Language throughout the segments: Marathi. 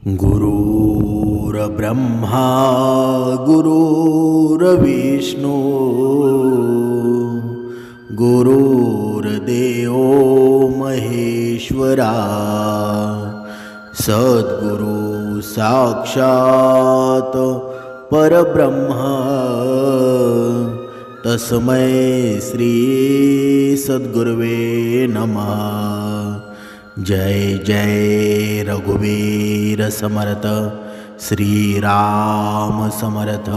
गुरुर्ब्रह्मा गुरुर्विष्णू गुरुर्देवो महेश्वरा सद्गुरु साक्षात परब्रह्म तस्मै श्री सद्गुरुवे नमः। जय जय रघुवीर समर्थ श्रीराम समर्थ।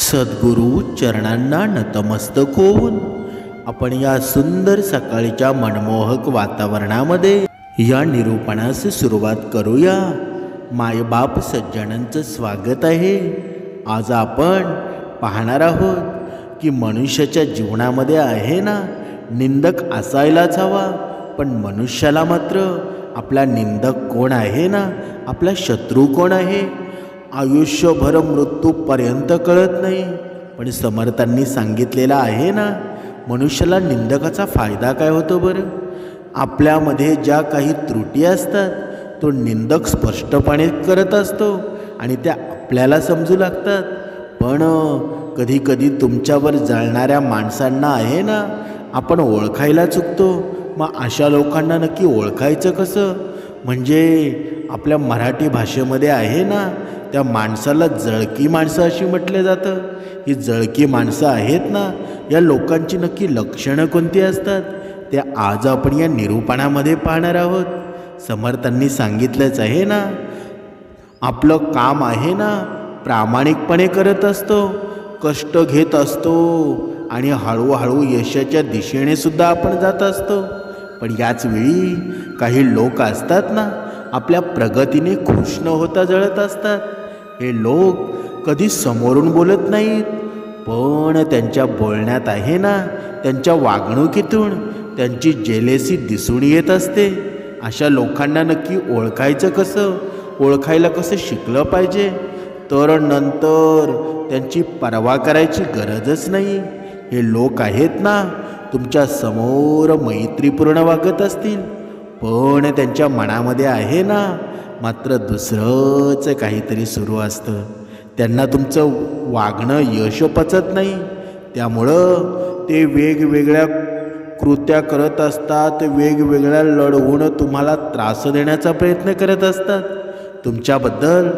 सद्गुरु चरणांना नतमस्तक होऊन आपण या सुंदर सकाळच्या मनमोहक वातावरणामध्ये या निरूपणास सुरुवात करूया। मायबाप सज्जनांचं स्वागत आहे। आज आपण पाहणार आहोत की मनुष्याच्या जीवनामध्ये आहे ना, निंदक असायलाच हवा, पण मनुष्याला मात्र आपला निंदक कोण आहे ना, आपला शत्रू कोण आहे, आयुष्यभर मृत्यूपर्यंत कळत नाही। पण समर्थांनी सांगितलेलं आहे ना, मनुष्याला निंदकाचा फायदा काय होतो बरं? आपल्यामध्ये ज्या काही त्रुटी असतात तो निंदक स्पष्टपणे करत असतो आणि त्या आपल्याला समजू लागतात। पण कधी कधी तुमच्यावर जळणाऱ्या माणसांना आहे ना, आपण ओळखायला चुकतो। मग अशा लोकांना नक्की ओळखायचं कसं? म्हणजे आपल्या मराठी भाषेमध्ये आहे ना, त्या माणसाला जळकी माणसं अशी म्हटलं जातं। ही जळकी माणसं आहेत ना, या लोकांची नक्की लक्षणं कोणती असतात ते आज आपण या निरूपणामध्ये पाहणार आहोत। समर्थांनी सांगितलंच आहे ना, आपलं काम आहे ना प्रामाणिकपणे करत असतो, कष्ट घेत असतो आणि हळूहळू यशाच्या दिशेने सुद्धा आपण जात असतो। पण याच वेळी काही लोक असतात ना, आपल्या प्रगतीने खुश न होता जळत असतात। हे लोक कधी समोरून बोलत नाहीत, पण त्यांच्या बोलण्यात आहे ना, त्यांच्या वागणुकीतून त्यांची जेलेसी दिसून येत असते। अशा लोकांना नक्की ओळखायचं कसं? ओळखायला कसं शिकलं पाहिजे? तर नंतर त्यांची पर्वा करायची गरजच नाही। हे लोक आहेत ना, तुमच्या समोर मैत्रीपूर्ण वागत असतील, पण त्यांच्या मनामध्ये आहे ना मात्र दुसरंच काहीतरी सुरू असतं। त्यांना तुमचं वागणं यश पचत नाही, त्यामुळं ते वेगवेगळ्या कृत्या करत असतात, वेगवेगळ्या लढवून तुम्हाला त्रास देण्याचा प्रयत्न करत असतात। तुमच्याबद्दल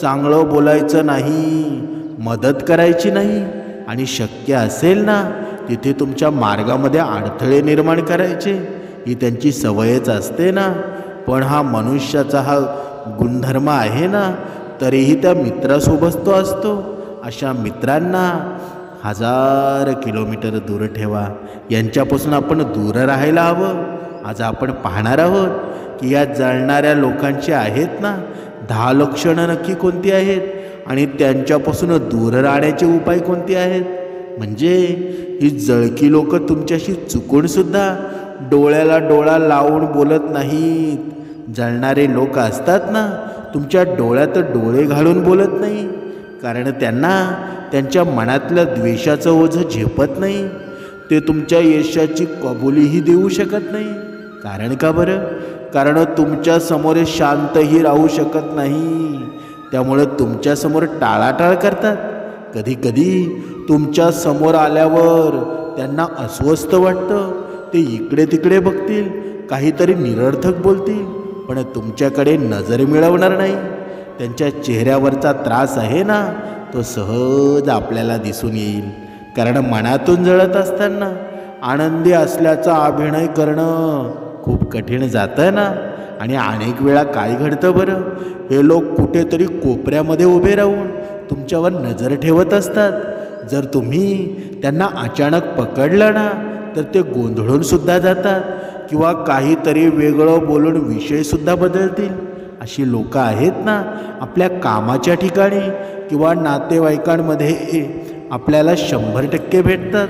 चांगलं बोलायचं नाही, मदत करायची नाही आणि शक्य असेल ना तिथे तुमच्या मार्गामध्ये अडथळे निर्माण करायचे, ही त्यांची सवयच असते ना। पण हा मनुष्याचा हा गुणधर्म आहे ना, तरीही त्या मित्रासोबत तो असतो। अशा मित्रांना 1000 किलोमीटर दूर ठेवा, यांच्यापासून आपण दूर राहायला हवं। आज आपण पाहणार आहोत की या जळणाऱ्या लोकांची आहेत ना 10 लक्षणं नक्की कोणती आहेत आणि त्यांच्यापासून दूर राहण्याचे उपाय कोणते आहेत। म्हणजे ही जळकी लोक तुमच्याशी चुकूनसुद्धा डोळ्याला डोळा लावून बोलत नाहीत। जळणारे लोक असतात ना, तुमच्या डोळ्यात डोळे घालून बोलत नाही, कारण त्यांना त्यांच्या मनातलं द्वेषाचं ओझं झेपत नाही। ते तुमच्या यशाची कबुलीही देऊ शकत नाही। कारण का बरं? कारण तुमच्या समोर शांतही राहू शकत नाही, त्यामुळं तुमच्यासमोर टाळाटाळ करतात। कधी कधी तुमच्या समोर आल्यावर त्यांना अस्वस्थ वाटतं, ते इकडे तिकडे बघतील, काहीतरी निरर्थक बोलतील, पण तुमच्याकडे नजर मिळवणार नाही। त्यांच्या चेहऱ्यावरचा त्रास आहे ना, तो सहज आपल्याला दिसून येईल, कारण मनातून जळत असताना आनंदी असल्याचा अभिनय करणं खूप कठीण जातं ना। आणि अनेक वेळा काय घडतं बरं? हे लोक कुठेतरी कोपऱ्यामध्ये उभे राहून तुमच्यावर नजर ठेवत असतात। जर तुम्ही त्यांना अचानक पकडलं ना, तर ते गोंधळून सुद्धा जातात किंवा काहीतरी वेगळं बोलून विषयसुद्धा बदलतील। अशी लोक आहेत ना, आपल्या कामाच्या ठिकाणी किंवा नातेवाईकांमध्ये आपल्याला 100% भेटतात।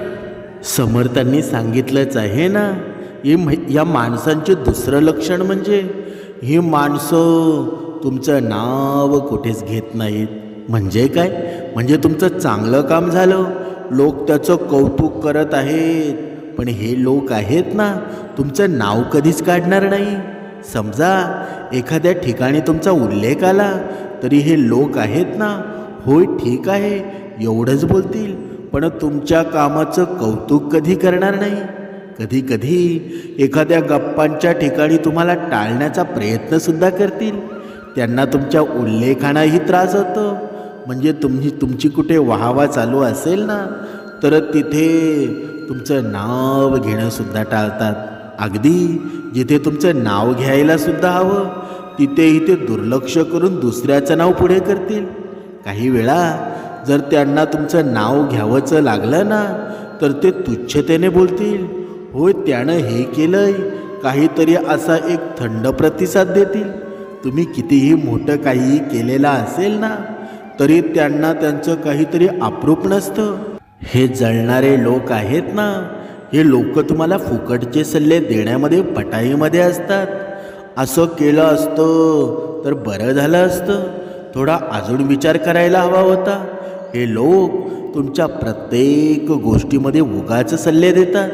समर्थांनी सांगितलंच आहे ना, या माणसांचे दुसरं लक्षण म्हणजे ही माणसं तुमचं नाव कुठेच घेत नाहीत। म्हणजे काय? म्हणजे तुमचं चांगलं काम झालं, लोक त्याचं कौतुक करत आहेत, पण हे लोक आहेत ना, तुमचं नाव कधीच काढणार नाही। समजा एखाद्या ठिकाणी तुमचा उल्लेख आला तरी हे लोक आहेत ना, होय ठीक आहे एवढंच बोलतील, पण तुमच्या कामाचं कौतुक कधी करणार नाही. कधी कधी एखाद्या गप्पांच्या ठिकाणी तुम्हाला टाळण्याचा प्रयत्नसुद्धा करतील. त्यांना तुमच्या उल्लेखानाही त्रास होतो. म्हणजे तुमची कुठे वाहवा चालू असेल ना, तर तिथे तुमचं नाव घेणंसुद्धा टाळतात. अगदी जिथे तुमचं नाव घ्यायलासुद्धा हवं तिथेही ते दुर्लक्ष करून दुसऱ्याचं नाव पुढे करतील. काही वेळा जर त्यांना तुमचं नाव घ्यावंचं लागलं ना, तर ते तुच्छतेने बोलतील. होय त्यानं हे केलंय, काहीतरी असा एक थंड प्रतिसाद देतील. तुम्ही कितीही मोठं काहीही केलेलं असेल ना, तरी त्यांना त्यांचं काहीतरी अप्रूप नसतं. हे जळणारे लोक आहेत ना, हे लोक तुम्हाला फुकटचे सल्ले देण्यामध्ये पटाईमध्ये असतात. असं केलं असतं तर बरं झालं असतं, थोडा अजून विचार करायला हवा होता. हे लोक तुमच्या प्रत्येक गोष्टीमध्ये उगाच सल्ले देतात.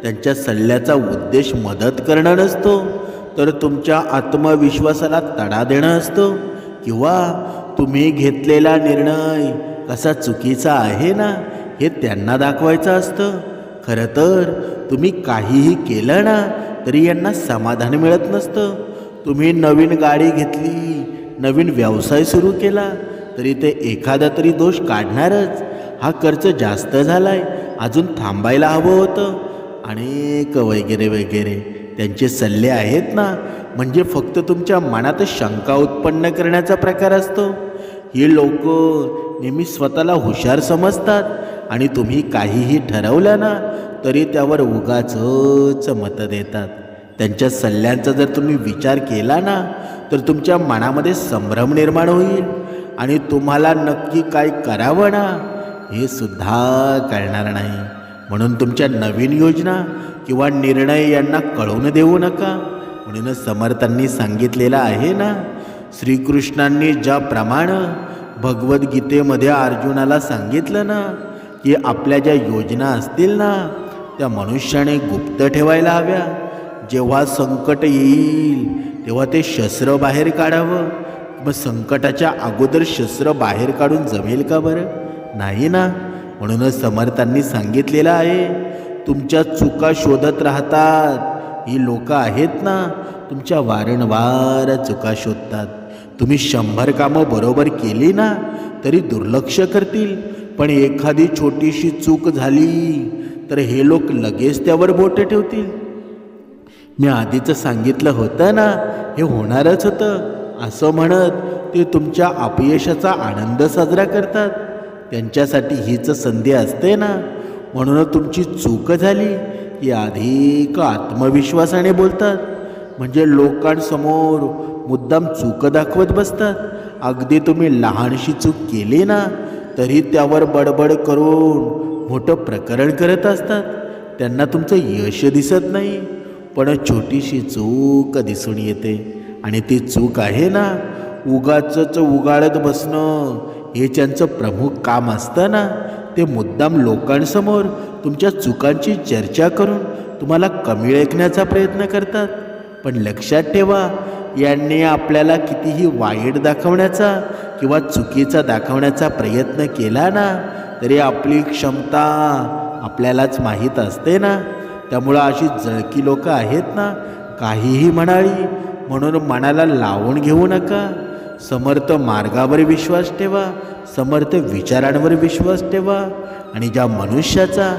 त्यांच्या सल्ल्याचा उद्देश मदत करणं नसतो, तर तुमच्या आत्मविश्वासाला तडा देणं असतो, किंवा तुम्ही घेतलेला निर्णय कसा चुकीचा आहे ना हे त्यांना दाखवायचं असतं. खरं तर तुम्ही काहीही केलं ना तरी यांना समाधान मिळत नसतं. तुम्ही नवीन गाडी घेतली, नवीन व्यवसाय सुरू केला तरी ते एखादा तरी दोष काढणारच. हा खर्च जास्त झालाय, अजून थांबायला हवं होतं, अनेक वगैरे वगैरे त्यांचे सल्ले आहेत ना, म्हणजे फक्त तुमच्या मनात शंका उत्पन्न करण्याचा प्रकार असतो. ही लोक नेहमी स्वतःला हुशार समजतात आणि तुम्ही काहीही ठरवलं ना तरी त्यावर उगाचच मतं देतात. त्यांच्या सल्ल्यांचा जर तुम्ही विचार केला ना तर तुमच्या मनामध्ये संभ्रम निर्माण होईल आणि तुम्हाला नक्की काय करावं ना हे सुद्धा कळणार नाही. म्हणून तुमच्या नवीन योजना किंवा निर्णय यांना कळवून देऊ नका. म्हणूनच समर्थांनी सांगितलेलं आहे ना, श्रीकृष्णांनी ज्याप्रमाणे भगवद्गीतेमध्ये अर्जुनाला सांगितलं ना की आपल्या ज्या योजना असतील ना त्या मनुष्याने गुप्त ठेवायला हव्या. जेव्हा संकट येईल तेव्हा ते शस्त्र बाहेर काढावं. मग संकटाच्या अगोदर शस्त्र बाहेर काढून जमेल का बरं? नाही ना. म्हणूनच समर्थांनी सांगितलेलं आहे, तुमच्या चुका शोधत राहतात. ही लोक आहेत ना, तुमच्या वारंवार चुका शोधतात. तुम्ही 100 कामं बरोबर केली ना तरी दुर्लक्ष करतील, पण एखादी छोटीशी चूक झाली तर हे लोक लगेच त्यावर बोट ठेवतील. मी आधीच सांगितलं होतं ना हे होणारच होतं असं म्हणत ते तुमच्या अपयशाचा आनंद साजरा करतात. त्यांच्यासाठी हीच संधी असते ना. म्हणून तुमची चूक झाली की अधिक आत्मविश्वासाने बोलतात. म्हणजे लोकांसमोर मुद्दाम चूक दाखवत बसतात. अगदी तुम्ही लहानशी चूक केली ना तरी त्यावर बडबड करून मोठं प्रकरण करत असतात. त्यांना तुमचं यश दिसत नाही, पण छोटीशी चूक दिसून येते. आणि ती चूक आहे ना, उगाचच उगाळत बसणं हे त्यांचं प्रमुख काम असतं ना. ते मुद्दाम लोकांसमोर तुमच्या चुकांची चर्चा करून तुम्हाला कमी लेखण्याचा प्रयत्न करतात. पण लक्षात ठेवा, यांनी आपल्याला कितीही वाईट दाखवण्याचा किंवा चुकीचा दाखवण्याचा प्रयत्न केला ना तरी आपली क्षमता आपल्यालाच माहीत असते ना. त्यामुळं अशी जळकी लोक आहेत ना, काहीही म्हणाली म्हणून मनाला लावून घेऊ नका. समर्थ मार्गावर विश्वास ठेवा, समर्थ विचारांवर विश्वास ठेवा. आणि ज्या मनुष्याचा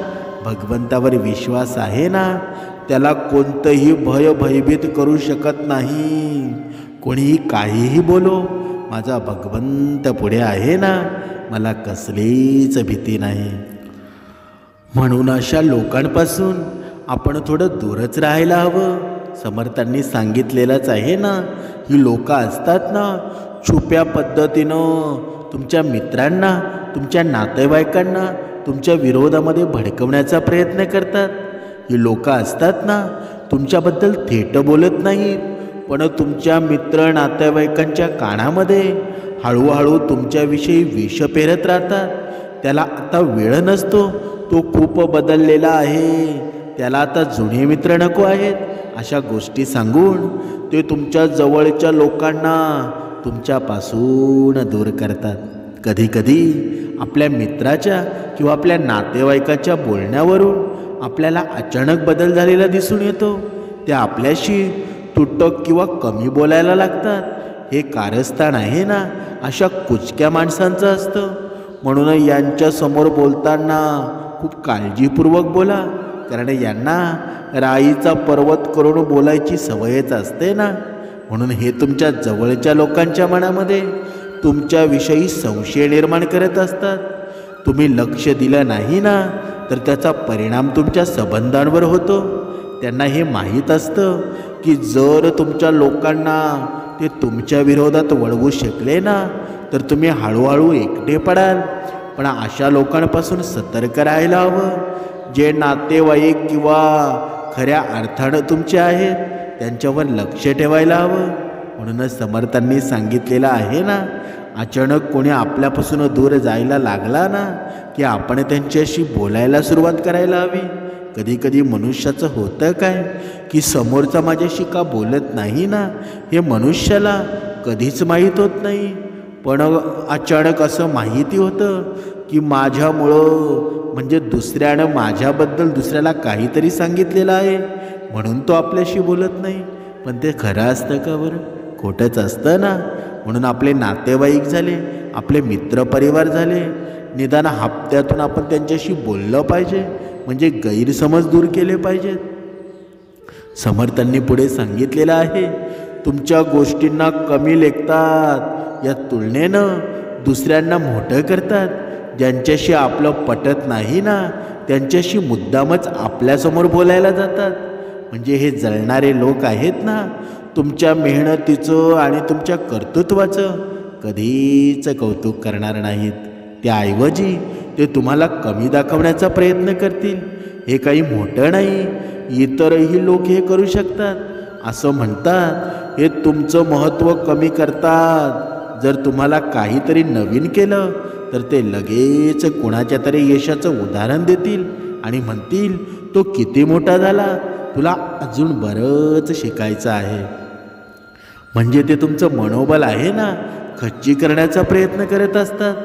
भगवंतावर विश्वास आहे ना त्याला कोणतंही भयभीत करू शकत नाही. कोणीही काहीही बोलो, माझा भगवंत पुढे आहे ना, मला कसलीच भीती नाही. म्हणून अशा लोकांपासून आपण थोडं दूरच राहायला हवं. समर्थांनी सांगितलेलंच आहे ना, ही लोक असतात ना छुप्या पद्धतीनं तुमच्या मित्रांना, तुमच्या नातेवाईकांना तुमच्या विरोधामध्ये भडकवण्याचा प्रयत्न करतात. ही लोक असतात ना तुमच्याबद्दल थेट बोलत नाहीत, पण तुमच्या मित्र नातेवाईकांच्या कानामध्ये हळूहळू तुमच्याविषयी विष पेरत राहतात. त्याला आता वेळ नसतो, तो खूप बदललेला आहे, त्याला आता जुने मित्र नको आहेत, अशा गोष्टी सांगून ते तुमच्या जवळच्या लोकांना तुमच्यापासून दूर करतात. कधीकधी आपल्या मित्राच्या किंवा आपल्या नातेवाईकाच्या बोलण्यावरून आपल्याला अचानक बदल झालेला दिसून येतो. ते आपल्याशी तुटक किंवा कमी बोलायला लागतात. हे कारस्थान आहे ना अशा कुचक्या माणसांचं असतं. म्हणून यांच्यासमोर बोलताना खूप काळजीपूर्वक बोला, कारण यांना राईचा पर्वत करून बोलायची सवयच असते ना. म्हणून हे तुमच्या जवळच्या लोकांच्या मनामध्ये तुमच्याविषयी संशय निर्माण करत असतात. तुम्ही लक्ष दिलं नाही ना तर त्याचा परिणाम तुमच्या संबंधांवर होतो. त्यांना हे माहीत असतं की जर तुमच्या लोकांना ते तुमच्या विरोधात वळवू शकले ना तर तुम्ही हळूहळू एकटे पडाल. पण अशा लोकांपासून सतर्क राहायला हवं. जे नातेवाईक किंवा खऱ्या अर्थानं तुमचे आहेत त्यांच्यावर लक्ष ठेवायला हवं. म्हणूनच समर्थांनी सांगितलेलं आहे ना, अचानक कोणी आपल्यापासून दूर जायला लागला ना की आपण त्यांच्याशी बोलायला सुरुवात करायला हवी. कधीकधी मनुष्याचं होतं काय की समोरचा माझ्याशी का बोलत नाही ना हे मनुष्याला कधीच माहीत होत नाही. पण अचानक असं माहिती होतं की माझ्यामुळं म्हणजे दुसऱ्यानं माझ्याबद्दल दुसऱ्याला काहीतरी सांगितलेलं आहे म्हणून तो आपल्याशी बोलत नाही. पण ते खरं असतं का बरं? खोटंच असतं ना. म्हणून आपले नातेवाईक झाले, आपले मित्रपरिवार झाले, निदान हप्त्यातून आपण त्यांच्याशी बोललं पाहिजे, म्हणजे गैरसमज दूर केले पाहिजेत. समर्थांनी पुढे सांगितलेलं आहे, तुमच्या गोष्टींना कमी लेखतात, या तुलनेनं दुसऱ्यांना मोठं करतात. ज्यांच्याशी आपलं पटत नाही ना त्यांच्याशी मुद्दामच आपल्यासमोर बोलायला जातात. म्हणजे हे जळणारे लोक आहेत ना, तुमच्या मेहनतीचं आणि तुमच्या कर्तृत्वाचं कधीच कौतुक करणार नाहीत. त्याऐवजी ते तुम्हाला कमी दाखवण्याचा प्रयत्न करतील. हे काही मोठं नाही, इतरही लोक हे करू शकतात असं म्हणतात. हे तुमचं महत्त्व कमी करतात. जर तुम्हाला काहीतरी नवीन केलं तर ते लगेच कोणाच्या तरी यशाचं उदाहरण देतील आणि म्हणतील तो किती मोठा झाला, तुला अजून बरंच शिकायचं आहे. म्हणजे ते तुमचं मनोबल आहे ना खच्ची करण्याचा प्रयत्न करत असतात.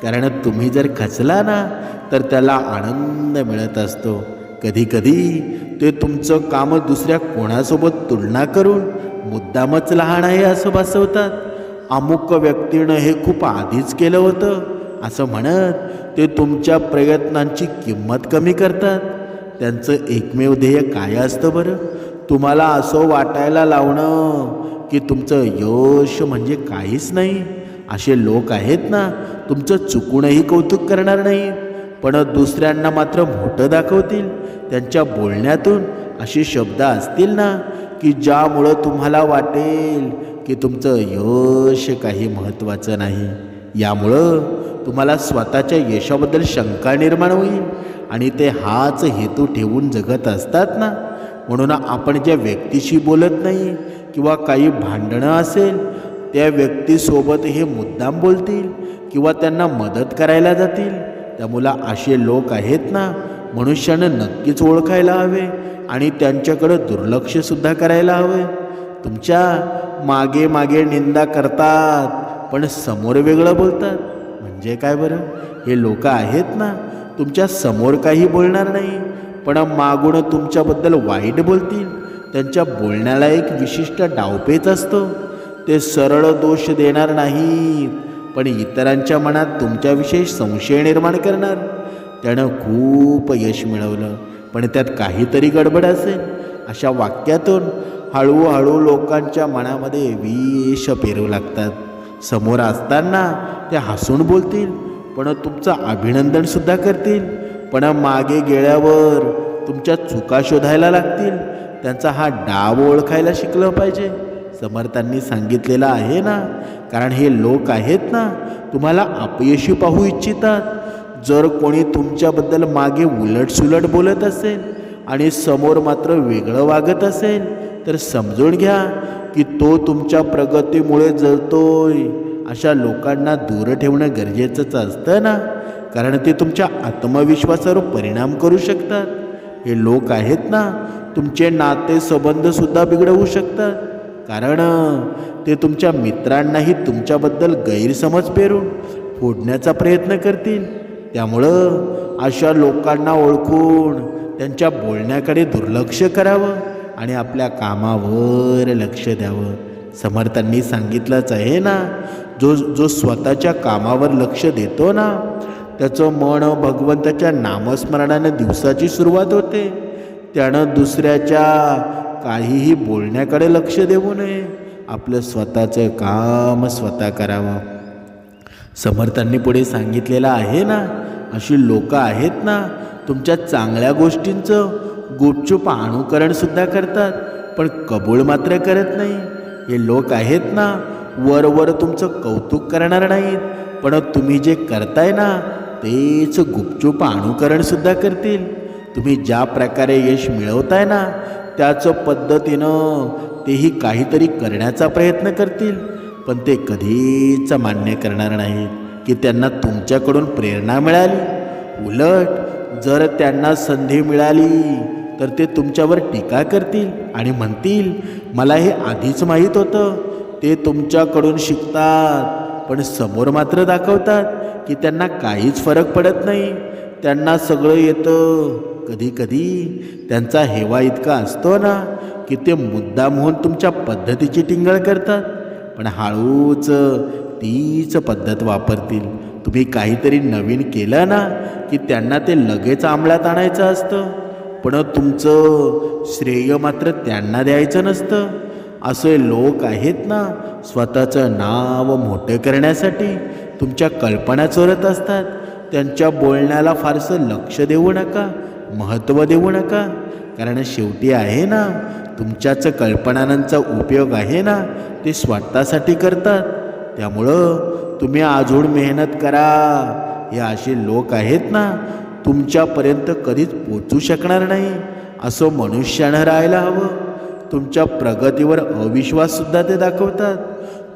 कारण तुम्ही जर खचला ना तर त्याला आनंद मिळत असतो. कधीकधी ते तुमचं काम दुसऱ्या कोणासोबत तुलना करून मुद्दामच लहान आहे असं भासवतात. अमुक व्यक्तीनं हे खूप आधीच केलं होतं असं म्हणत ते तुमच्या प्रयत्नांची किंमत कमी करतात. त्यांचं एकमेव ध्येय काय असतं बरं? तुम्हाला असं वाटायला लावणं की तुमचं यश म्हणजे काहीच नाही. असे लोक आहेत ना, तुमचं चुकूनही कौतुक करणार नाही, पण दुसऱ्यांना मात्र मोठं दाखवतील. त्यांच्या बोलण्यातून असे शब्द असतील ना की ज्यामुळं तुम्हाला वाटेल की तुमचं यश काही महत्त्वाचं नाही. यामुळं तुम्हाला स्वतःच्या यशाबद्दल शंका निर्माण होईल आणि ते हाच हेतू ठेवून जगत असतात ना. म्हणून आपण ज्या व्यक्तीशी बोलत नाही किंवा काही भांडणं असेल त्या व्यक्तीसोबत हे मुद्दाम बोलतील किंवा त्यांना मदत करायला जातील. त्यामुळं असे लोक आहेत ना, मनुष्यानं नक्कीच ओळखायला हवे आणि त्यांच्याकडं दुर्लक्षसुद्धा करायला हवे. तुमच्या मागे मागे निंदा करतात पण समोर वेगळं बोलतात. म्हणजे काय बरं? हे लोक आहेत ना, तुमच्या समोर काही बोलणार नाही पण मागून तुमच्याबद्दल वाईट बोलतील. त्यांच्या बोलण्याला एक विशिष्ट डावपेच असतो. ते सरळ दोष देणार नाहीत पण इतरांच्या मनात तुमच्याविषयी संशय निर्माण करणार. त्यानं खूप यश मिळवलं पण त्यात काहीतरी गडबड असेल. अशा वाक्यातून हळूहळू लोकांच्या मनामध्ये विष पेरू लागतात. समोर असताना ते हसून बोलतील पण तुमचं अभिनंदनसुद्धा करतील, पण मागे गेल्यावर तुमच्या चुका शोधायला लागतील. त्यांचा हा डाव ओळखायला शिकलं पाहिजे. समर्थांनी सांगितलेलं आहे ना, कारण हे लोक आहेत ना तुम्हाला अपयशी पाहू इच्छितात. जर कोणी तुमच्याबद्दल मागे उलटसुलट बोलत असेल आणि समोर मात्र वेगळं वागत असेल तर समजून घ्या की तो तुमच्या प्रगतीमुळे जळतोय. अशा लोकांना दूर ठेवणं गरजेचंच असतं ना, कारण ते तुमच्या आत्मविश्वासावर परिणाम करू शकतात. हे लोक आहेत ना तुमचे नाते संबंधसुद्धा बिघडवू शकतात. कारण ते तुमच्या मित्रांनाही तुमच्याबद्दल गैरसमज पेरून फोडण्याचा प्रयत्न करतील. त्यामुळं अशा लोकांना ओळखून त्यांच्या बोलण्याकडे दुर्लक्ष करावं आणि आपल्या कामावर लक्ष द्यावं. समर्थांनी सांगितलंच आहे ना, जो स्वतःच्या कामावर लक्ष देतो ना, त्याचं मन भगवंताच्या नामस्मरणानं दिवसाची सुरुवात होते. त्यानं दुसऱ्याच्या काहीही बोलण्याकडे लक्ष देऊ नये. आपलं स्वतःचं काम स्वतः करावं. समर्थांनी पुढे सांगितलेलं आहे ना, अशी लोक आहेत ना, तुमच्या चांगल्या गोष्टींचं गुपचूप अनुकरणसुद्धा करतात, पण कबूल मात्र करत नाही. हे लोक आहेत ना, वर तुमचं कौतुक करणार नाहीत, पण तुम्ही जे करताय ना तेच गुपचूप अनुकरणसुद्धा करतील. तुम्ही ज्या प्रकारे यश मिळवताय ना, त्याच पद्धतीनं तेही काहीतरी करण्याचा प्रयत्न करतील, पण ते कधीच मान्य करणार नाहीत की त्यांना तुमच्याकडून प्रेरणा मिळाली. उलट जर त्यांना संधी मिळाली तर ते तुमच्यावर टीका करतील आणि म्हणतील, मला हे आधीच माहीत होतं. ते तुमच्याकडून शिकतात, पण समोर मात्र दाखवतात की त्यांना काहीच फरक पडत नाही, त्यांना सगळं येतं. कधी त्यांचा हेवा इतका असतो ना की ते मुद्दाम होऊन तुमच्या पद्धतीची टिंगळ करतात, पण हळूच तीच पद्धत वापरतील. तुम्ही काहीतरी नवीन केलं ना की त्यांना ते लगेच अंमलात आणायचं असतं, पण तुमचं श्रेय मात्र त्यांना द्यायचं नसतं. असे लोक आहेत ना, स्वतःचं नाव मोठं करण्यासाठी तुमच्या कल्पना चोरत असतात. त्यांच्या बोलण्याला फारसं लक्ष देऊ नका, महत्त्व देऊ नका, कारण शेवटी आहे ना, तुमच्याच कल्पनांचा उपयोग आहे ना, ते स्वतःसाठी करतात. त्यामुळं तुम्ही आजूड मेहनत करा. हे असे लोक आहेत ना, तुमच्यापर्यंत कधीच पोचू शकणार नाही. असं मनुष्यानं राहायला हवं. तुमच्या प्रगतीवर अविश्वाससुद्धा ते दाखवतात.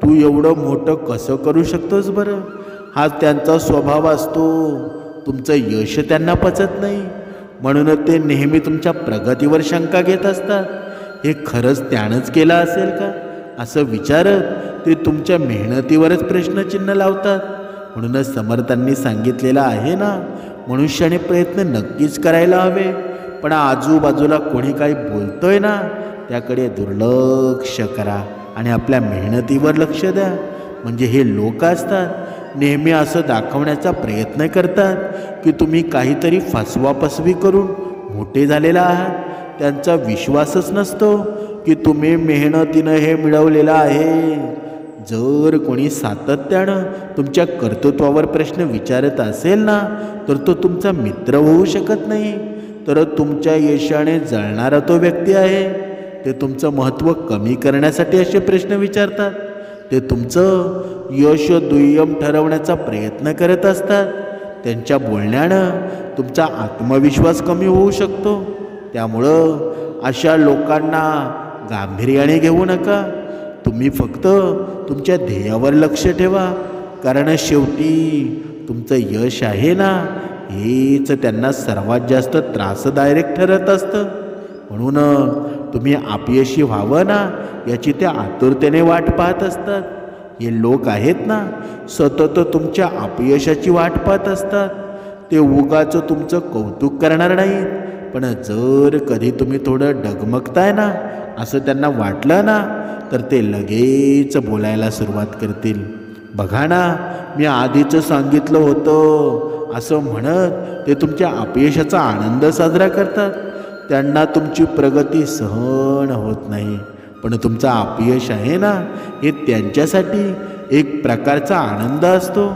तू एवढं मोठं कसं करू शकतोस बरं? हा त्यांचा स्वभाव असतो. तुमचं यश त्यांना पचत नाही, म्हणून ते नेहमी तुमच्या प्रगतीवर शंका घेत असतात. हे खरंच त्यानंच केलं असेल का असं विचारत ते तुमच्या मेहनतीवरच प्रश्नचिन्ह लावतात. म्हणूनच समर्थांनी सांगितलेलं आहे ना, मनुष्याने प्रयत्न नक्कीच करायला हवे, पण आजूबाजूला कोणी काही बोलतोय ना त्याकडे दुर्लक्ष करा आणि आपल्या मेहनतीवर लक्ष द्या. म्हणजे हे लोक असतात नेहमी असं दाखवण्याचा प्रयत्न करतात की तुम्ही काहीतरी फसवाफसवी करून मोठे झालेला आहात. त्यांचा विश्वासच नसतो की तुम्ही मेहनतीनं हे मिळवलेलं आहे. जर कोणी सातत्यानं तुमच्या कर्तृत्वावर प्रश्न विचारत असेल ना, तर तो तुमचा मित्र होऊ शकत नाही, तर तुमच्या यशाने जळणारा तो व्यक्ती आहे. ते तुमचं महत्त्व कमी करण्यासाठी असे प्रश्न विचारतात. ते तुमचं यश दुय्यम ठरवण्याचा प्रयत्न करत असतात. त्यांच्या बोलण्यानं तुमचा आत्मविश्वास कमी होऊ शकतो. त्यामुळं अशा लोकांना गांभीर्याने घेऊ नका. तुम्ही फक्त तुमच्या ध्येयावर लक्ष ठेवा, कारण शेवटी तुमचं यश आहे ना, हेच त्यांना सर्वात जास्त त्रासदायक ठरत असतं. म्हणून तुम्ही अपयशी व्हावं ना याची ते आतुरतेने वाट पाहत असतात. हे लोक आहेत ना, सतत तुमच्या अपयशाची वाट पाहत असतात. ते उगाच तुमचं कौतुक करणार नाहीत, पण जर कधी तुम्ही थोडं डगमगताय ना असं त्यांना वाटलं ना, तर ते लगेच बोलायला सुरुवात करतील. बघा ना, मी आधीच सांगितलं होतं असं म्हणत ते तुमच्या अपयशाचा आनंद साजरा करतात. त्यांना तुमची प्रगती सहन होत नाही, पण तुमचं अपयश आहे ना, हे त्यांच्यासाठी एक प्रकारचा आनंद असतो.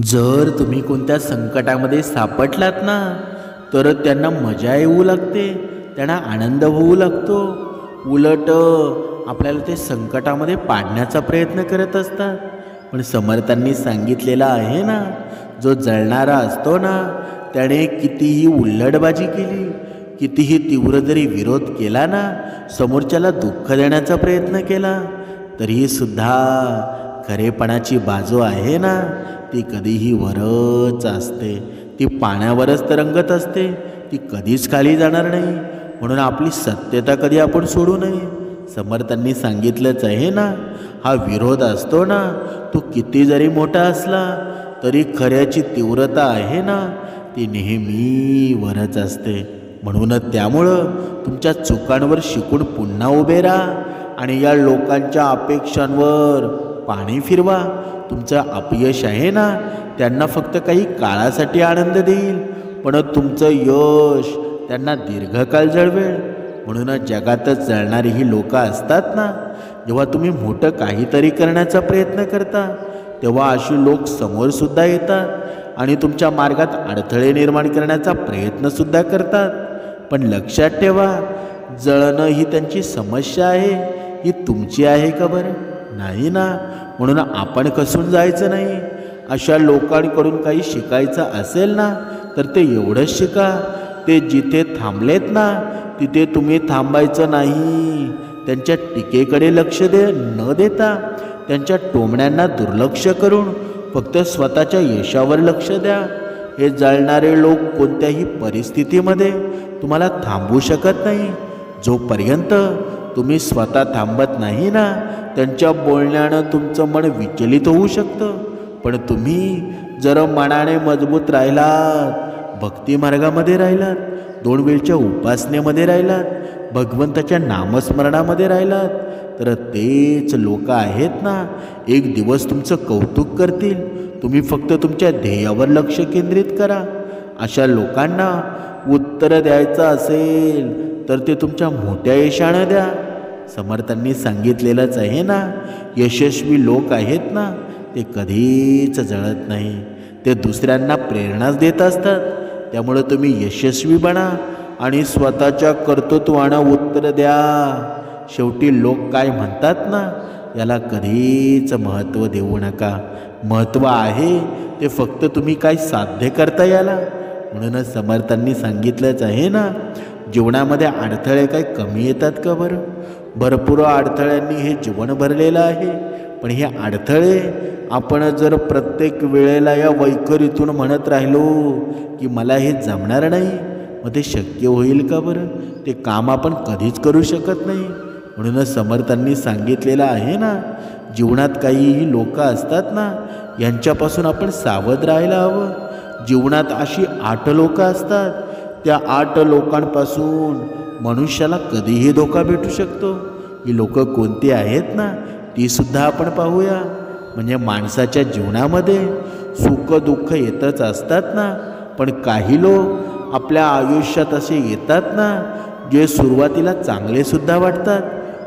जर तुम्ही कोणत्या संकटामध्ये सापडलात ना, तर त्यांना मजा येऊ लागते, त्यांना आनंद होऊ लागतो. उलट आपल्याला ते संकटामध्ये पाडण्याचा प्रयत्न करत असतात. पण समर्थांनी सांगितलेलं आहे ना, जो जळणारा असतो ना, त्याने कितीही उल्लडबाजी केली, कितीही तीव्र जरी विरोध केला ना, समोरच्याला दुःख देण्याचा प्रयत्न केला, तरीसुद्धा खरेपणाची बाजू आहे ना, ती कधीही वरच असते. ती पाण्यावरच तरंगत असते, ती कधीच खाली जाणार नाही. म्हणून आपली सत्यता कधी आपण सोडू नये. समर्थांनी सांगितलंच आहे ना, हा विरोध असतो ना, तो किती जरी मोठा असला तरी खऱ्याची तीव्रता आहे ना, ती नेहमी वरच असते. म्हणूनच त्यामुळं तुमच्या चुकांवर शिकून पुन्हा उभे राहा आणि या लोकांच्या अपेक्षांवर पाणी फिरवा. तुमचं अपयश आहे ना, त्यांना फक्त काही काळासाठी आनंद देईल, पण तुमचं यश त्यांना दीर्घकाळ जळवेल. म्हणूनच जगातच जळणारी ही लोक असतात ना, जेव्हा तुम्ही मोठं काहीतरी करण्याचा प्रयत्न करता तेव्हा अशी लोक समोरसुद्धा येतात आणि तुमच्या मार्गात अडथळे निर्माण करण्याचा प्रयत्नसुद्धा करतात. पण लक्षात ठेवा, जळणं ही त्यांची समस्या आहे, ही तुमची आहे का बरं? नाही ना. म्हणून आपण खचून जायचं नाही. अशा लोकांकडून काही शिकायचं असेल ना, तर ते एवढंच शिका, ते जिथे थांबलेत ना तिथे तुम्ही थांबायचं नाही. त्यांच्या टीकेकडे लक्ष न देता त्यांच्या टोमण्यांना दुर्लक्ष करून फक्त स्वतःच्या यशावर लक्ष द्या. हे जळणारे लोक कोणत्याही परिस्थितीमध्ये तुम्हाला थांबवू शकत नाही. जोपर्यंत तुम्ही स्वतः थांबत नाही ना, त्यांच्या बोलण्यानं तुमचं मन विचलित होऊ शकतं. पण तुम्ही जर मनाने मजबूत राहिलात, भक्ती मार्गामध्ये राहिलात, 2 वेळच्या उपासनेमध्ये राहिलात, भगवंताच्या नामस्मरणामध्ये राहिलात, तर तेच लोक आहेत ना, एक दिवस तुमचं कौतुक करतील. तुम्ही फक्त तुमच्या ध्येयावर लक्ष केंद्रित करा. अशा लोकांना उत्तर द्यायचं असेल तर ते तुमच्या मोठ्या यशानं द्या. समर्थांनी सांगितलेलंच आहे ना, यशस्वी लोक आहेत ना, ते कधीच जळत नाही, ते दुसऱ्यांना प्रेरणाच देत असतात. त्यामुळे तुम्ही यशस्वी बना आणि स्वतःच्या कर्तृत्वानं उत्तर द्या. शेवटी लोक काय म्हणतात ना, याला कधीच महत्त्व देऊ नका. महत्त्व आहे ते फक्त तुम्ही काय साध्य करता याला. म्हणूनच समर्थांनी सांगितलंच आहे ना, जीवनामध्ये अडथळे काही कमी येतात का बरं? भरपूर अडथळ्यांनी हे जीवन भरलेलं आहे. पण हे अडथळे आपण जर प्रत्येक वेळेला या वैखरीतून म्हणत राहिलो की मला हे जमणार नाही, मग ते शक्य होईल का बरं? ते काम आपण कधीच करू शकत नाही. म्हणूनच समर्थांनी सांगितलेलं आहे ना, जीवनात काहीही लोक असतात ना, यांच्यापासून आपण सावध राहायला हवं. जीवनात अशी 8 लोक असतात, त्या 8 लोकांपासून मनुष्याला कधीही धोका भेटू शकतो. ही लोक कोणती आहेत ना, ती सुद्धा आपण पाहूया. म्हणजे माणसाच्या जीवनामध्ये सुख दुःख येतच असतात ना, पण काही लोक आपल्या आयुष्यात असे येतात ना, जे सुरुवातीला चांगले सुद्धा वाटतात,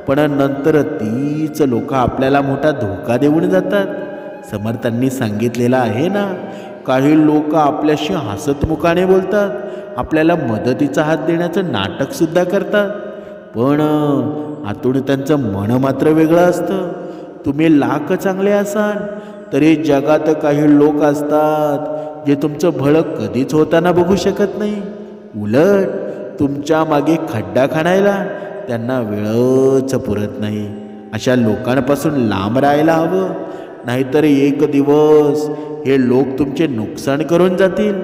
पण नंतर तीच लोक आपल्याला मोठा धोका देऊन जातात. समर्थांनी सांगितलेलं आहे ना, काही लोक आपल्याशी हसतमुखाने बोलतात, आपल्याला मदतीचा हात देण्याचं नाटकसुद्धा करतात, पण आतून त्यांचं मन मात्र वेगळं असतं. तुम्ही लाख चांगले असाल तरी जगात काही लोक असतात जे तुमचं भलं कधीच होताना बघू शकत नाही. उलट तुमच्या मागे खड्डा खणायला त्यांना वेळच पुरत नाही. अशा लोकांपासून लांब राहायला हवं, नाहीतर एक दिवस हे लोक तुमचे नुकसान करून जातील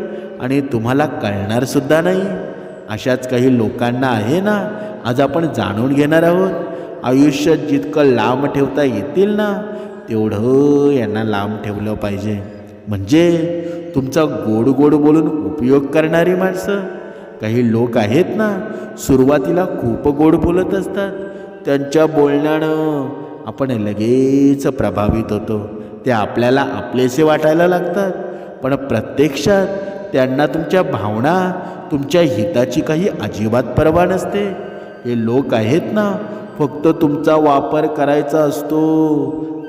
आणि तुम्हाला कळणार सुद्धा नाही. अशाच काही लोकांना आहे ना, आज आपण जाणून घेणार आहोत. आयुष्यात जितकं लांब ठेवता येतील ना, तेवढं यांना लांब ठेवलं पाहिजे. म्हणजे तुमचा गोड गोड बोलून उपयोग करणारी माणसं. काही लोक आहेत ना, सुरुवातीला खूप गोड बोलत असतात, त्यांच्या बोलण्यानं आपण लगेच प्रभावित होतो. ते आपल्याला आपलेसे वाटायला लागतात, पण प्रत्यक्षात त्यांना तुमच्या भावना, तुमच्या हिताची काही अजिबात पर्वा नसते. हे लोक आहेत ना, फक्त तुमचा वापर करायचा असतो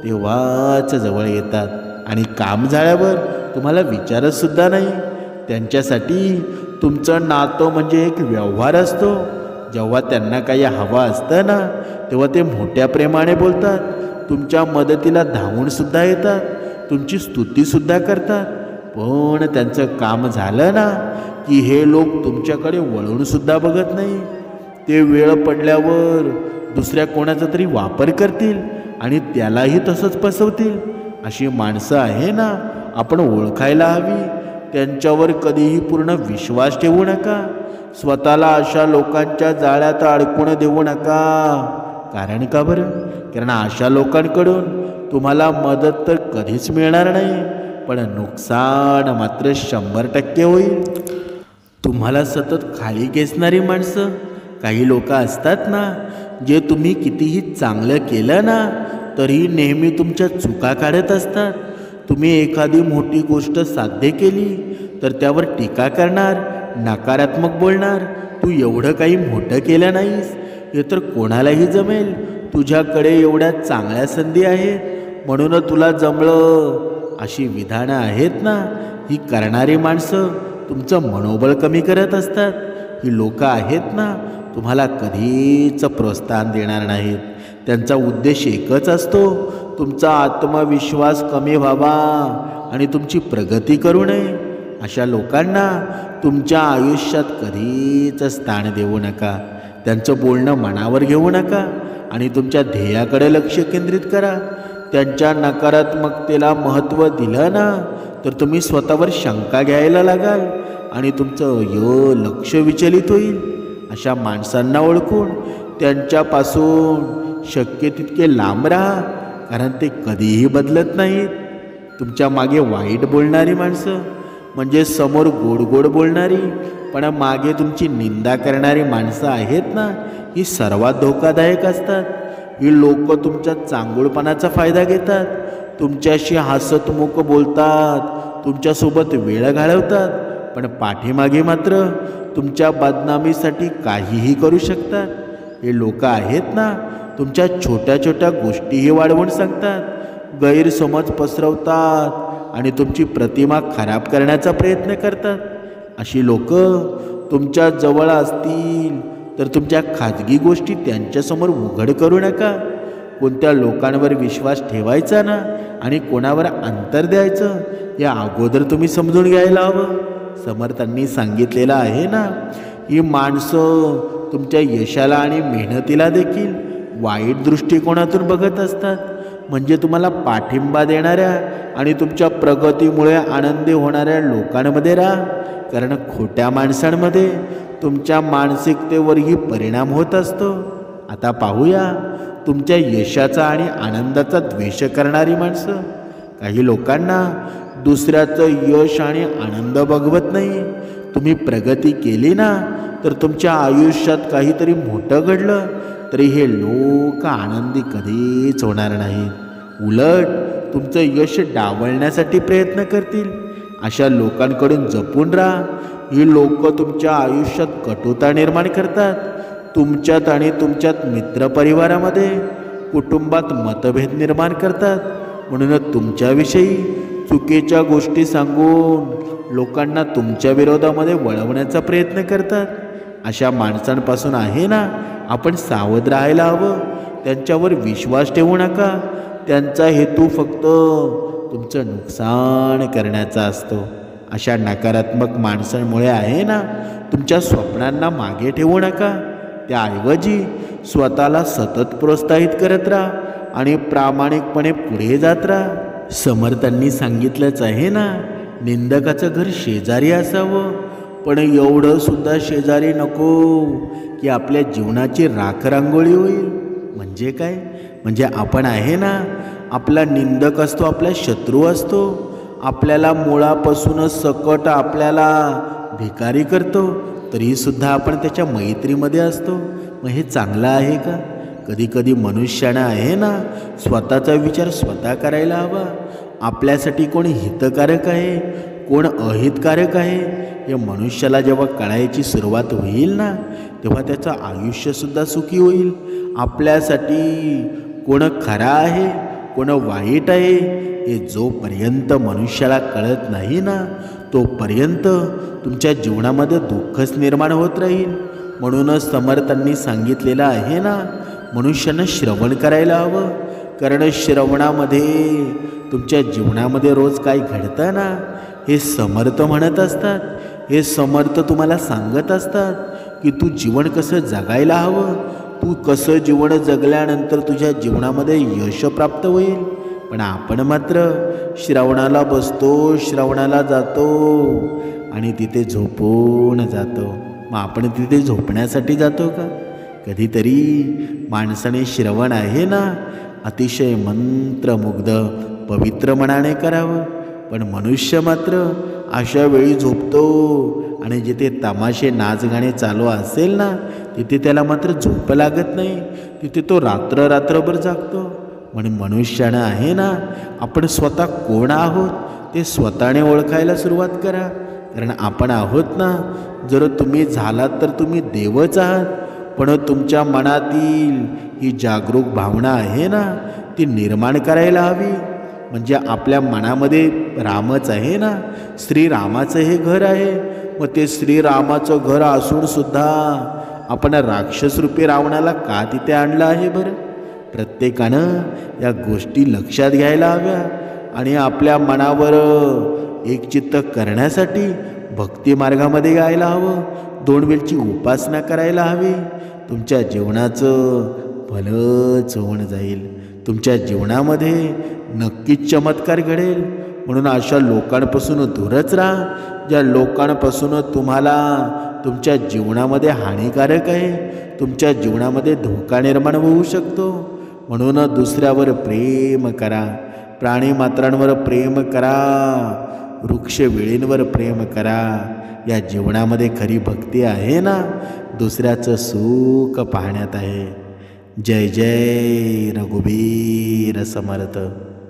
तेव्हाच जवळ येतात आणि काम झाल्यावर तुम्हाला विचारतसुद्धा नाही. त्यांच्यासाठी तुमचं नातं म्हणजे एक व्यवहार असतो. जेव्हा त्यांना काही हवं असतं ना, तेव्हा ते मोठ्या प्रेमाने बोलतात, तुमच्या मदतीला धावूनसुद्धा येतात, तुमची स्तुतीसुद्धा करतात. पण त्यांचं काम झालं ना की हे लोक तुमच्याकडे वळूनसुद्धा बघत नाही. ते वेळ पडल्यावर दुसऱ्या कोणाचा तरी वापर करतील आणि त्यालाही तसंच फसवतील. अशी माणसं आहे ना, आपण ओळखायला हवी. त्यांच्यावर कधीही पूर्ण विश्वास ठेवू नका. स्वतःला अशा लोकांच्या जाळ्यात अडकून देऊ नका. कारण का बरं? कारण अशा लोकांकडून तुम्हाला मदत तर कधीच मिळणार नाही, पण नुकसान मात्र 100% होईल. तुम्हाला सतत खाली खेचणारी माणसं, काही लोक असतात ना, जे तुम्ही कितीही चांगलं केलं ना तरी नेहमी तुमच्या चुका काढत असतात. तुम्ही एखादी मोठी गोष्ट साध्य केली तर त्यावर टीका करणार, नकारात्मक बोलणार. तू एवढं काही मोठं केलं नाहीस, हे तर कोणालाही जमेल. तुझ्याकडे एवढ्या चांगल्या संधी आहेत म्हणून तुला जमलं, अशी विधानं आहेत ना, ही करणारी माणसं तुमचं मनोबळ कमी करत असतात. ही लोक आहेत ना, तुम्हाला कधीच प्रोत्साहन देणार नाहीत. त्यांचा उद्देश एकच असतो, तुमचा आत्मविश्वास कमी व्हावा आणि तुमची प्रगती करू नये. अशा लोकांना तुमच्या आयुष्यात कधीच स्थान देऊ नका. त्यांचं बोलणं मनावर घेऊ नका आणि तुमच्या ध्येयाकडे लक्ष केंद्रित करा. त्यांच्या नकारात्मकतेला महत्त्व दिलं ना तर तुम्ही स्वतःवर शंका घ्यायला लागाल आणि तुमचं लक्ष विचलित होईल. अशा माणसांना ओळखून त्यांच्यापासून शक्य तितके लांब राहा, कारण ते कधीही बदलत नाहीत. तुमच्या मागे वाईट बोलणारी माणसं म्हणजे समोर गोड गोड बोलणारी पण मागे तुमची निंदा करणारी माणसं आहेत ना, ही सर्वात धोकादायक असतात. ही लोक तुमच्या चांगुलपणाचा फायदा घेतात, तुमच्याशी हसतमुख बोलतात, तुमच्यासोबत वेळ घालवतात, पण पाठीमागे मात्र तुमच्या बदनामीसाठी काहीही करू शकतात. हे लोक आहेत ना, तुमच्या छोट्या छोट्या गोष्टीही वाढवून सांगतात, गैरसमज पसरवतात आणि तुमची प्रतिमा खराब करण्याचा प्रयत्न करतात. अशी लोक तुमच्या जवळ असतील तर तुमच्या खाजगी गोष्टी त्यांच्यासमोर उघड करू नका. कोणत्या लोकांवर विश्वास ठेवायचा ना आणि कोणावर अंतर द्यायचं या अगोदर तुम्ही समजून घ्यायला हवं. समर्थांनी सांगितलेलं आहे ना, ही माणसं तुमच्या यशाला आणि मेहनतीला देखील वाईट दृष्टिकोनातून बघत असतात. म्हणजे तुम्हाला पाठिंबा देणाऱ्या आणि तुमच्या प्रगतीमुळे आनंदी होणाऱ्या लोकांमध्ये राहा, कारण खोट्या माणसांमध्ये तुमच्या मानसिकतेवरही परिणाम होत असतो. आता पाहूया तुमच्या यशाचा आणि आनंदाचा द्वेष करणारी माणसं. काही लोकांना दुसऱ्याचं यश आणि आनंद बघवत नाही. तुम्ही प्रगती केली ना तर तुमच्या आयुष्यात काहीतरी मोठं घडलं तरी हे लोक आनंदी कधीच होणार नाहीत. उलट तुमचं यश डावलण्यासाठी प्रयत्न करतील. अशा लोकांकडून जपून राहा. ही लोक तुमच्या आयुष्यात कटुता निर्माण करतात. तुमच्यात आणि तुमच्यात मित्रपरिवारामध्ये, कुटुंबात मतभेद निर्माण करतात. म्हणून तुमच्याविषयी चुकीच्या गोष्टी सांगून लोकांना तुमच्या विरोधामध्ये वळवण्याचा प्रयत्न करतात. अशा माणसांपासून आहे ना आपण सावध राहायला हवं. त्यांच्यावर विश्वास ठेवू नका. त्यांचा हेतू फक्त तुमचं नुकसान करण्याचा असतो. अशा नकारात्मक माणसांमुळे आहे ना तुमच्या स्वप्नांना मागे ठेवू नका. त्याऐवजी स्वतःला सतत प्रोत्साहित करत राहा आणि प्रामाणिकपणे पुढे जात राहा. समर्थांनी सांगितलंच आहे ना, निंदकाचं घर शेजारी असावं, पण एवढं सुद्धा शेजारी नको की आपल्या जीवनाची राखरांगोळी होईल. म्हणजे काय? म्हणजे आपण आहे ना, आपला निंदक असतो, आपला शत्रू असतो. आपल्याला मुळापासूनच सकट आपल्याला भिकारी करतो, तरीसुद्धा आपण त्याच्या मैत्रीमध्ये असतो. मग हे चांगलं आहे का? कधी कधी मनुष्यानं आहे ना स्वतःचा विचार स्वतः करायला हवा. आपल्यासाठी कोण हितकारक आहे, कोण अहितकारक आहे, हे मनुष्याला जेव्हा कळायची सुरुवात होईल ना तेव्हा त्याचं आयुष्यसुद्धा सुखी होईल. आपल्यासाठी कोण खरा आहे, कोण वाईट आहे, हे जोपर्यंत मनुष्याला कळत नाही ना तोपर्यंत तुमच्या जीवनामध्ये दुःखच निर्माण होत राहील. म्हणूनच समर्थांनी सांगितलेलं आहे ना, मनुष्यानं श्रवण करायला हवं, कारण श्रवणामध्ये तुमच्या जीवनामध्ये रोज काय घडतं ना हे समर्थ म्हणत असतात. हे समर्थ तुम्हाला सांगत असतात की तू जीवन कसं जगायला हवं, तू कसं जीवन जगल्यानंतर तुझ्या जीवनामध्ये यश प्राप्त होईल. पण आपण मात्र श्रवणाला बसतो, श्रवणाला जातो आणि तिथे झोपून जातो. मग आपण तिथे झोपण्यासाठी जातो का? कधीतरी माणसाने श्रवण आहे ना अतिशय मंत्रमुग्ध पवित्र मनाने करावं. पण मनुष्य मात्र अशा वेळी झोपतो आणि जिथे तमाशे नाच गाणे चालू असेल ना तिथे त्याला मात्र झोप लागत नाही. तिथे तो रात्रभर जागतो. म्हणून मनुष्यानं आहे ना आपण स्वतः कोण आहोत ते स्वतःने ओळखायला सुरुवात करा. कारण आपण आहोत ना, जर तुम्ही झालात तर तुम्ही देवच आहात. पण तुमच्या मनातील ही जागरूक भावना आहे ना ती निर्माण करायला हवी. म्हणजे आपल्या मनामध्ये रामच आहे ना, श्रीरामाचं हे घर आहे. मग ते श्रीरामाचं घर असून सुद्धा आपण राक्षसरूपी रावणाला का तिथे आणलं आहे बरं? प्रत्येकानं या गोष्टी लक्षात घ्यायला हव्या आणि आपल्या मनावर एकचित्त करण्यासाठी भक्ती मार्गामध्ये गायला हवं. 2 वेळची उपासना करायला हवी. तुमच्या जीवनाचं भलंच होऊन जाईल. तुमच्या जीवनामध्ये नक्कीच चमत्कार घडेल. म्हणून अशा लोकांपासून दूरच राहा ज्या लोकांपासून तुम्हाला तुमच्या जीवनामध्ये हानिकारक आहे, तुमच्या जीवनामध्ये धोका निर्माण होऊ शकतो. म्हणून दुसऱ्यावर प्रेम करा, प्राणीमात्रांवर प्रेम करा, वृक्ष वेळींवर प्रेम करा. या जीवनामध्ये खरी भक्ती आहे ना दुसऱ्याचं सुख पाहण्यात आहे. जय जय रघुबीर समर्थ.